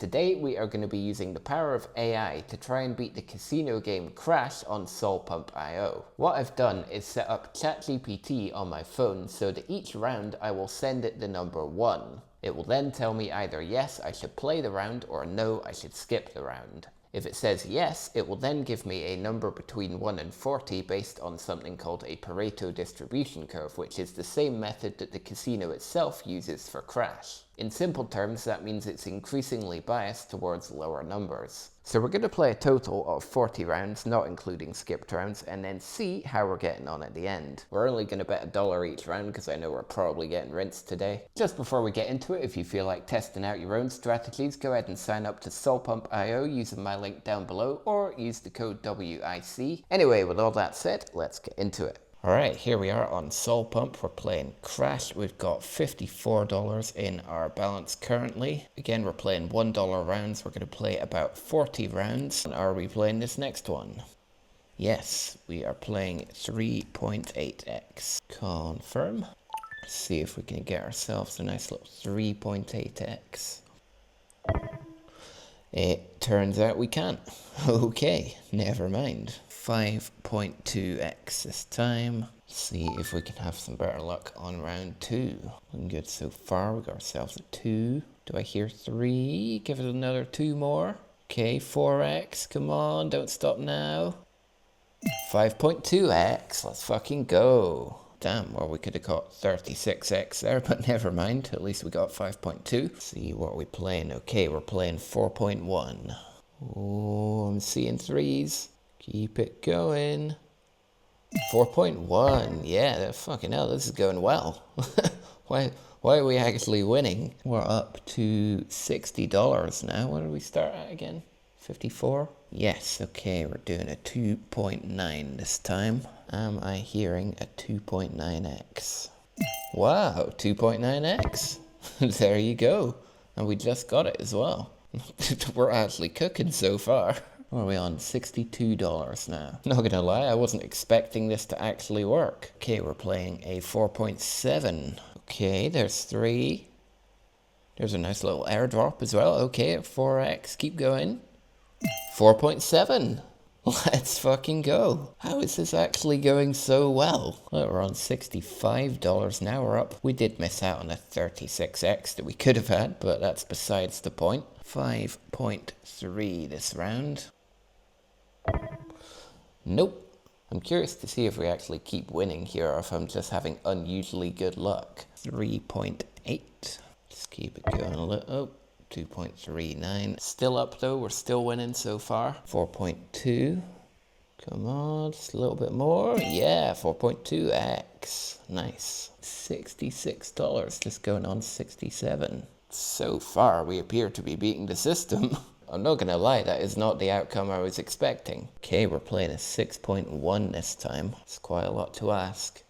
Today we are going to be using the power of AI to try and beat the casino game Crash on Solpump.io. What I've done is set up ChatGPT on my phone so that each round I will send it the number 1. It will then tell me either yes, I should play the round, or no, I should skip the round. If it says yes, it will then give me a number between 1 and 40 based on something called a Pareto distribution curve, which is the same method that the casino itself uses for Crash. In simple terms, that means it's increasingly biased towards lower numbers. So we're going to play a total of 40 rounds, not including skipped rounds, and then see how we're getting on at the end. We're only going to bet $1 each round because I know we're probably getting rinsed today. Just before we get into it, if you feel like testing out your own strategies, go ahead and sign up to Solpump.io using my link down below, or use the code WIC. Anyway, with all that said, let's get into it. Alright, here we are on Solpump. We're playing Crash. We've got $54 in our balance currently. Again, we're playing $1 rounds. We're going to play about 40 rounds. And are we playing this next one? Yes, we are playing 3.8x. Confirm. Let's see if we can get ourselves a nice little 3.8x. It turns out we can't. Okay, never mind. 5.2x this time. See if we can have some better luck on round 2. Looking good so far. We got ourselves a 2. Do I hear 3? Give it another 2 more. Okay, 4x. Come on, don't stop now. 5.2x. Let's fucking go. Damn, well, we could have got 36x there, but never mind. At least we got 5.2. See what we're playing. Okay, we're playing 4.1. Oh, I'm seeing 3s. Keep it going. 4.1. Yeah, fucking hell, this is going well. Why are we actually winning? We're up to $60 now. What did we start at again? 54? Yes, okay, we're doing a 2.9 this time. Am I hearing a 2.9x? Wow, 2.9x. There you go. And we just got it as well. We're actually cooking so far. What are we on? $62 now. Not gonna lie, I wasn't expecting this to actually work. Okay, we're playing a 4.7. Okay, there's 3. There's a nice little airdrop as well. Okay, at 4x, keep going. 4.7. Let's fucking go. How is this actually going so well? Well, we're on $65 now. We're up. We did miss out on a 36x that we could have had, but that's besides the point. 5.3 this round. Nope. I'm curious to see if we actually keep winning here or if I'm just having unusually good luck. 3.8. Just keep it going a little. Oh, 2.39. Still up though. We're still winning so far. 4.2. Come on, just a little bit more. Yeah, 4.2x. Nice. $66. Just going on 67. So far, we appear to be beating the system. I'm not gonna lie, that is not the outcome I was expecting. Okay, we're playing a 6.1 this time. It's quite a lot to ask.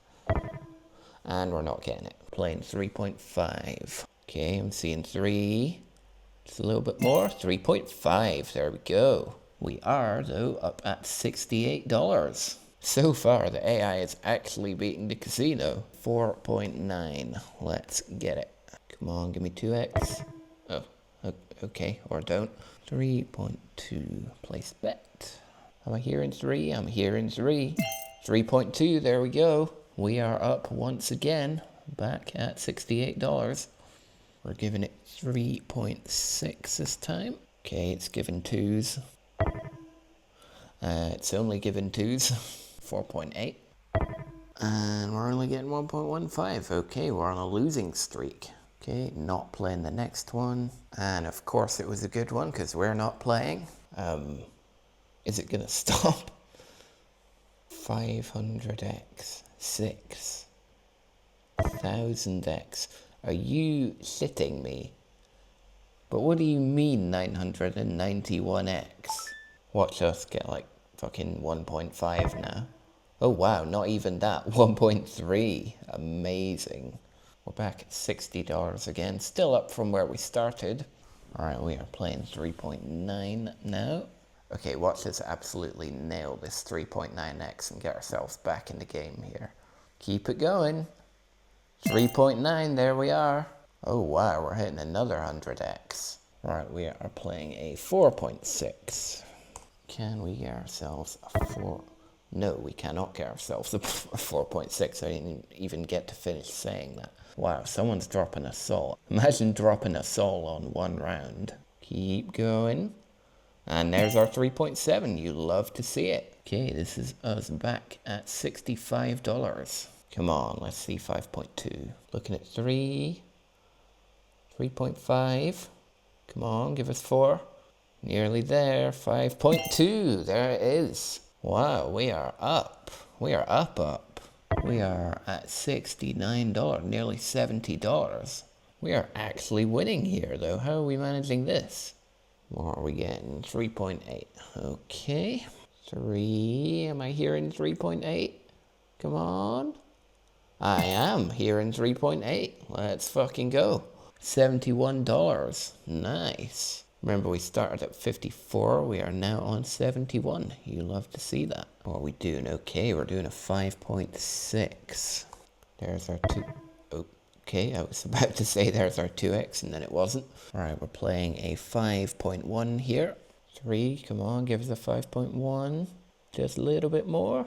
And we're not getting it. Playing 3.5. Okay, I'm seeing 3. Just a little bit more. 3.5. There we go. We are, though, up at $68. So far, the AI is actually beating the casino. 4.9. Let's get it. Come on, give me 2x. Oh, okay, or don't. 3.2. Place bet. Am I hearing 3? I'm hearing 3. 3.2, there we go. We are up once again, back at $68. We're giving it 3.6 this time. Okay, it's giving 2s. It's only giving 2s. 4.8. And we're only getting 1.15. Okay, we're on a losing streak. Okay, not playing the next one. And of course it was a good one because we're not playing. Is it gonna stop? 500x. 6. 1000x. Are you shitting me? But what do you mean 991x? Watch us get like fucking 1.5 now. Oh wow, not even that. 1.3. Amazing. We're back at $60 again. Still up from where we started. Alright, we are playing 3.9 now. Okay, watch us absolutely nail this 3.9x and get ourselves back in the game here. Keep it going. 3.9, there we are. Oh wow, we're hitting another 100x. Right, we are playing a 4.6. Can we get ourselves a 4? No, we cannot get ourselves a 4.6. I didn't even get to finish saying that. Wow, someone's dropping a soul. Imagine dropping a soul on one round. Keep going. And there's our 3.7. You love to see it. Okay, this is us back at $65. Come on, let's see 5.2. Looking at 3. 3.5. Come on, give us 4. Nearly there. 5.2. There it is. Wow, we are up. We are up. We are at $69, nearly $70. We are actually winning here, though. How are we managing this? What are we getting? 3.8. Okay. 3. Am I hearing 3.8? Come on. I am hearing 3.8. Let's fucking go. $71. Nice. Remember, we started at 54. We are now on 71. You love to see that. What are we doing? Okay, we're doing a 5.6. There's our 2. Okay, I was about to say there's our 2x, and then it wasn't. All right, we're playing a 5.1 here. 3, come on, give us a 5.1. Just a little bit more.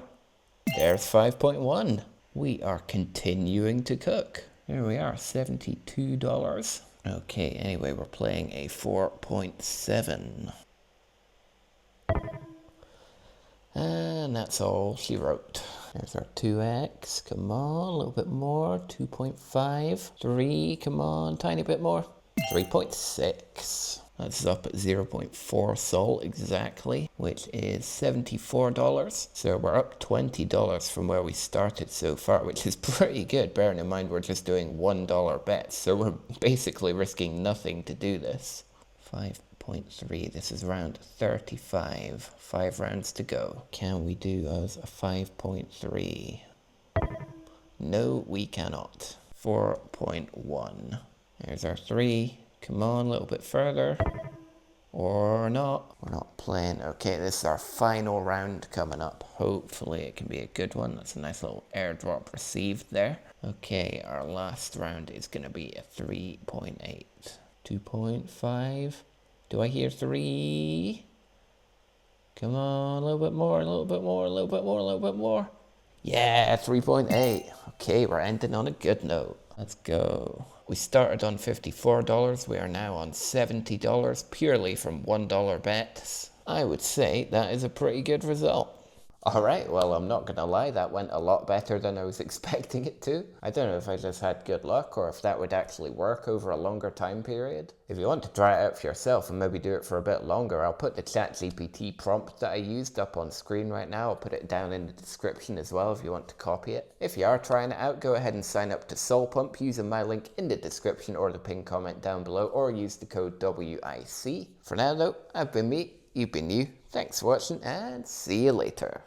There's 5.1. We are continuing to cook. There we are, $72. Okay, anyway, we're playing a 4.7. And that's all she wrote. There's our 2x. Come on, a little bit more. 2.5. 3, come on, tiny bit more. 3.6. That's up at 0.4 sol exactly, which is $74. So we're up $20 from where we started so far, which is pretty good, bearing in mind we're just doing $1 bets. So we're basically risking nothing to do this. 5.3, this is round 35. 5 rounds to go. Can we do us a 5.3? No, we cannot. 4.1. There's our 3. Come on, a little bit further. Or not. We're not playing. Okay, this is our final round coming up. Hopefully it can be a good one. That's a nice little airdrop received there. Okay, our last round is going to be a 3.8. 2.5. Do I hear 3? Come on, a little bit more, a little bit more, a little bit more, a little bit more. Yeah, 3.8. Okay, we're ending on a good note. Let's go. We started on $54. We are now on $70 purely from $1 bets. I would say that is a pretty good result. Alright, well, I'm not gonna lie, that went a lot better than I was expecting it to. I don't know if I just had good luck or if that would actually work over a longer time period. If you want to try it out for yourself and maybe do it for a bit longer, I'll put the ChatGPT prompt that I used up on screen right now. I'll put it down in the description as well if you want to copy it. If you are trying it out, go ahead and sign up to Solpump using my link in the description or the pinned comment down below, or use the code WIC. For now though, I've been me, you've been you. Thanks for watching and see you later.